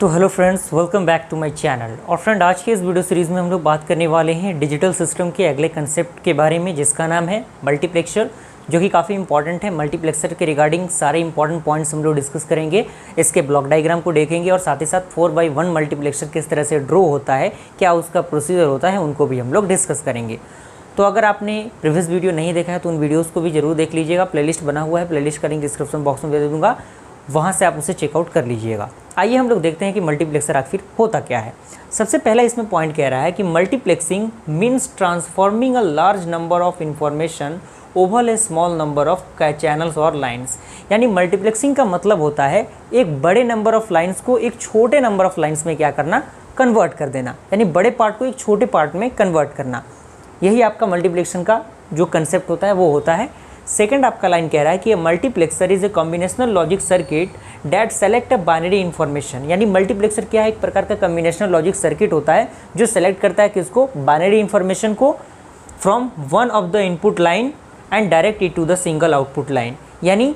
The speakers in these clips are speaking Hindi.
तो hello friends, welcome back to my channel. और फ्रेंड, आज के इस वीडियो सीरीज़ में हम लोग बात करने वाले हैं डिजिटल सिस्टम के अगले कंसेप्ट के बारे में, जिसका नाम है मल्टीप्लेक्सर, जो कि काफ़ी इंपॉर्टेंट है। मल्टीप्लेक्सर के रिगार्डिंग सारे इंपॉर्टेंट पॉइंट्स हम लोग डिस्कस करेंगे, इसके ब्लॉक डायग्राम को देखेंगे और साथ ही साथ 4x1 मल्टीप्लेक्सर किस तरह से ड्रॉ होता है, क्या उसका प्रोसीजर होता है, उनको भी हम लोग डिस्कस करेंगे। तो अगर आपने प्रीवियस वीडियो नहीं देखा है तो उन वीडियोज़ को भी जरूर देख लीजिएगा। प्लेलिस्ट बना हुआ है, प्लेलिस्ट का लिंक डिस्क्रिप्शन बॉक्स में दे दूँगा, वहाँ से आप उसे चेकआउट कर लीजिएगा। आइए हम लोग देखते हैं कि मल्टीप्लेक्सर आखिर होता क्या है। सबसे पहला इसमें पॉइंट कह रहा है कि multiplexing means transforming a large number of information over A small number of channels और लाइन्स। यानी मल्टीप्लेक्सिंग का मतलब होता है एक बड़े नंबर ऑफ लाइन्स को एक छोटे नंबर ऑफ लाइन्स में क्या करना, कन्वर्ट कर देना, यानी बड़े पार्ट को एक छोटे पार्ट में कन्वर्ट करना। यही आपका मल्टीप्लेक्शन का जो कंसेप्ट होता है वो होता है। सेकंड आपका लाइन कह रहा है कि multiplexer is a combinational logic circuit that select a binary information. यानी मल्टीप्लेक्सर क्या है, एक प्रकार का कॉम्बिनेशनल लॉजिक सर्किट होता है जो सेलेक्ट करता है किसको, बाइनरी इन्फॉर्मेशन को, from one of the input line and direct it to the single output line. यानी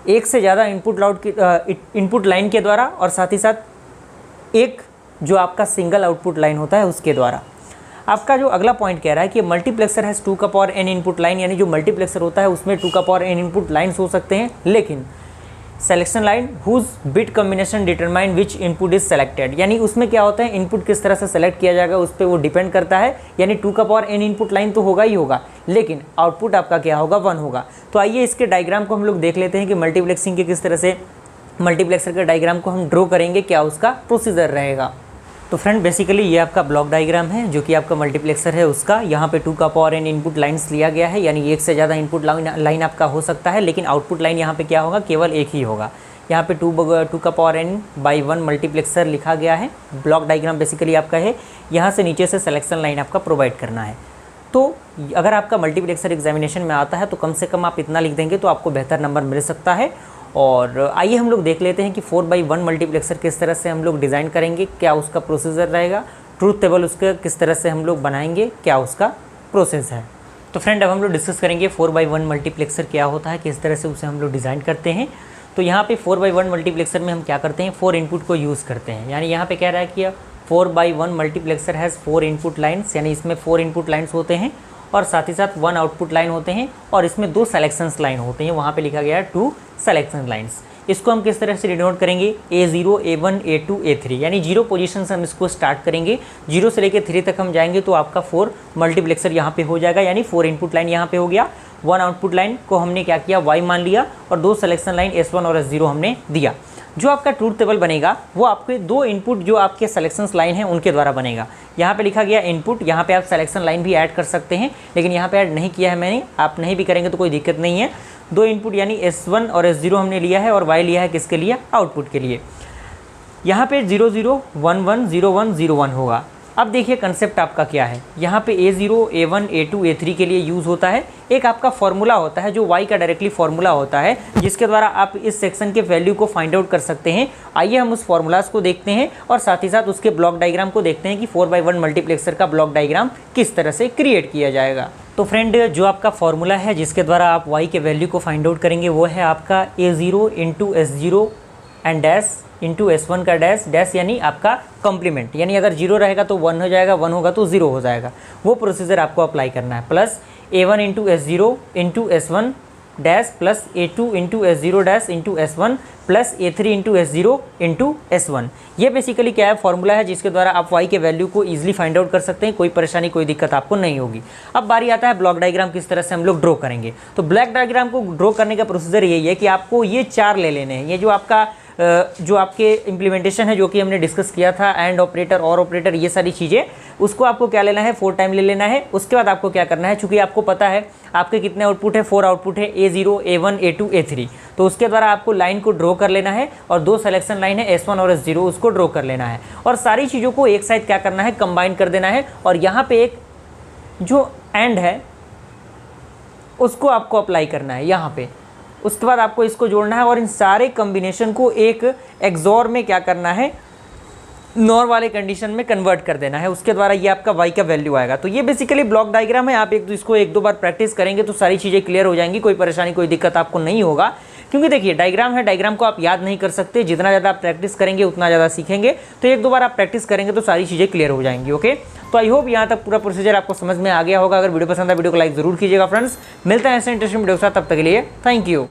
एक से ज़्यादा इनपुट लाइन के द्वारा और साथ ही साथ एक जो आपका सिंगल आउटपुट लाइन होता है उसके द्वारा। आपका जो अगला पॉइंट कह रहा है कि मल्टीप्लेक्सर हैज़ 2 का पावर n इनपुट लाइन। यानी जो मल्टीप्लेक्सर होता है उसमें 2 का पावर n इनपुट लाइन्स हो सकते हैं, लेकिन selection line whose bit combination determine which input is selected. यानी उसमें क्या होता है, इनपुट किस तरह से सेलेक्ट किया जाएगा उस पर वो डिपेंड करता है। यानी 2 का पावर n इनपुट लाइन तो होगा ही होगा, लेकिन आउटपुट आपका क्या होगा, 1 होगा। तो आइए इसके डायग्राम को हम लोग देख लेते हैं कि मल्टीप्लेक्सिंग के किस तरह से मल्टीप्लेक्सर के डायग्राम को हम ड्रॉ करेंगे, क्या उसका प्रोसीजर रहेगा। तो फ्रेंड, बेसिकली ये आपका ब्लॉक डायग्राम है जो कि आपका मल्टीप्लेक्सर है उसका। यहाँ पे 2 का पावर n इनपुट लाइन्स लिया गया है, यानी एक से ज़्यादा इनपुट लाइन आपका हो सकता है, लेकिन आउटपुट लाइन यहाँ पे क्या होगा, केवल एक ही होगा। यहाँ पे 2 का पावर n/1 मल्टीप्लेक्सर लिखा गया है। ब्लॉक डायग्राम बेसिकली आपका है, यहाँ से नीचे से सिलेक्शन लाइन आपका प्रोवाइड करना है। तो अगर आपका मल्टीप्लेक्सर एग्जामिनेशन में आता है तो कम से कम आप इतना लिख देंगे तो आपको बेहतर नंबर मिल सकता है। और आइए हम लोग देख लेते हैं कि 4x1 मल्टीप्लेक्सर किस तरह से हम लोग डिज़ाइन करेंगे, क्या उसका प्रोसीजर रहेगा, ट्रूथ टेबल उसका किस तरह से हम लोग बनाएंगे, क्या उसका प्रोसेस है। तो फ्रेंड, अब हम लोग डिस्कस करेंगे 4x1 मल्टीप्लेक्सर क्या होता है, किस तरह से उसे हम लोग डिज़ाइन करते हैं। तो यहाँ पे 4x1 मल्टीप्लेक्सर में हम क्या करते हैं, 4 इनपुट को यूज़ करते हैं। यानी यहाँ पे कह रहा है कि 4x1 multiplexer has 4 input lines, यानी इसमें 4 इनपुट लाइन्स होते हैं और साथ ही साथ 1 आउटपुट लाइन होते हैं और इसमें 2 सेलेक्शंस लाइन होते हैं। वहाँ पे लिखा गया है 2 सेलेक्शन लाइन्स। इसको हम किस तरह से डिनोट करेंगे, A0, A1, A2, A3। यानी 0 पोजीशन से हम इसको स्टार्ट करेंगे, 0 से लेकर 3 तक हम जाएंगे तो आपका 4 मल्टीप्लेक्सर यहाँ पे हो जाएगा। यानी 4 इनपुट लाइन यहाँ पे हो गया, 1 आउटपुट लाइन को हमने क्या किया, Y मान लिया और 2 सेलेक्शन लाइन S1 और S0 हमने दिया। जो आपका ट्रूथ टेबल बनेगा वो आपके 2 इनपुट जो आपके सेलेक्शंस लाइन हैं उनके द्वारा बनेगा। यहाँ पे लिखा गया इनपुट, यहाँ पे आप सेलेक्शन लाइन भी ऐड कर सकते हैं, लेकिन यहाँ पे ऐड नहीं किया है मैंने, आप नहीं भी करेंगे तो कोई दिक्कत नहीं है। 2 इनपुट यानी S1 और S0 हमने लिया है और Y लिया है किसके लिए, आउटपुट के लिए। यहाँ पे 0 0 1 1 0 1 0 1 होगा। अब देखिए कंसेप्ट आपका क्या है, यहाँ पे A0, A1, A2, A3 के लिए यूज़ होता है। एक आपका फॉर्मूला होता है जो Y का डायरेक्टली फॉर्मूला होता है, जिसके द्वारा आप इस सेक्शन के वैल्यू को फाइंड आउट कर सकते हैं। आइए हम उस फॉर्मूलाज को देखते हैं और साथ ही साथ उसके ब्लॉक डायग्राम को देखते हैं कि 4x1 मल्टीप्लेक्सर का ब्लॉक डायग्राम किस तरह से क्रिएट किया जाएगा। तो फ्रेंड, जो आपका फॉर्मूला है जिसके द्वारा आप Y के वैल्यू को फाइंड आउट करेंगे वो है आपका A0 into S0 and dash into S1 का डैश, डैश यानी आपका कॉम्प्लीमेंट। यानी अगर 0 रहेगा तो 1 हो जाएगा, 1 होगा तो 0 हो जाएगा। वो प्रोसीजर आपको अप्लाई करना है। Plus A1 into S0 into S1 dash plus A2 into S0 dash into S1 plus A3 into S0 into S1। ये बेसिकली क्या है, फॉर्मूला है जिसके द्वारा आप Y के वैल्यू को ईजिली फाइंड आउट कर सकते हैं। कोई परेशानी, कोई दिक्कत आपको नहीं होगी। अब बारी आता है ब्लॉक डायग्राम किस तरह से हम लोग ड्रॉ करेंगे। तो ब्लॉक डायग्राम को ड्रॉ करने का प्रोसीजर यही है कि आपको ये 4 ले लेने हैं। ये जो आपका जो आपके इम्प्लीमेंटेशन है जो कि हमने डिस्कस किया था, एंड ऑपरेटर, और ऑपरेटर, ये सारी चीज़ें, उसको आपको क्या लेना है, 4 टाइम ले लेना है। उसके बाद आपको क्या करना है, चूँकि आपको पता है आपके कितने आउटपुट है, 4 आउटपुट है, A0, A1, A2, A3। तो उसके द्वारा आपको लाइन को ड्रॉ कर लेना है और 2 सेलेक्शन लाइन है S1 और S0, उसको ड्रॉ कर लेना है और सारी चीज़ों को एक साइड क्या करना है, कंबाइन कर देना है। और यहाँ पे एक जो एंड है उसको आपको अप्लाई करना है यहाँ पे। उसके बाद आपको इसको जोड़ना है और इन सारे कॉम्बिनेशन को एक एक्सोर में क्या करना है, नॉर वाले कंडीशन में कन्वर्ट कर देना है। उसके द्वारा ये आपका y का वैल्यू आएगा। तो ये बेसिकली ब्लॉक डायग्राम है। आप इसको 1-2 बार प्रैक्टिस करेंगे तो सारी चीज़ें क्लियर हो जाएंगी, कोई परेशानी, कोई दिक्कत आपको नहीं होगा। क्योंकि देखिए डायग्राम है, डायग्राम को आप याद नहीं कर सकते, जितना ज़्यादा आप प्रैक्टिस करेंगे उतना ज़्यादा सीखेंगे। तो एक दो बार आप प्रैक्टिस करेंगे तो सारी चीज़ें क्लियर हो जाएंगी। ओके, तो आई होप यहाँ तक पूरा प्रोसीजर आपको समझ में आ गया होगा। अगर वीडियो पसंद है वीडियो को लाइक जरूर कीजिएगा फ्रेंड्स। मिलते हैं ऐसे इंटरेस्टिंग वीडियो के साथ, तब तक के लिए थैंक यू।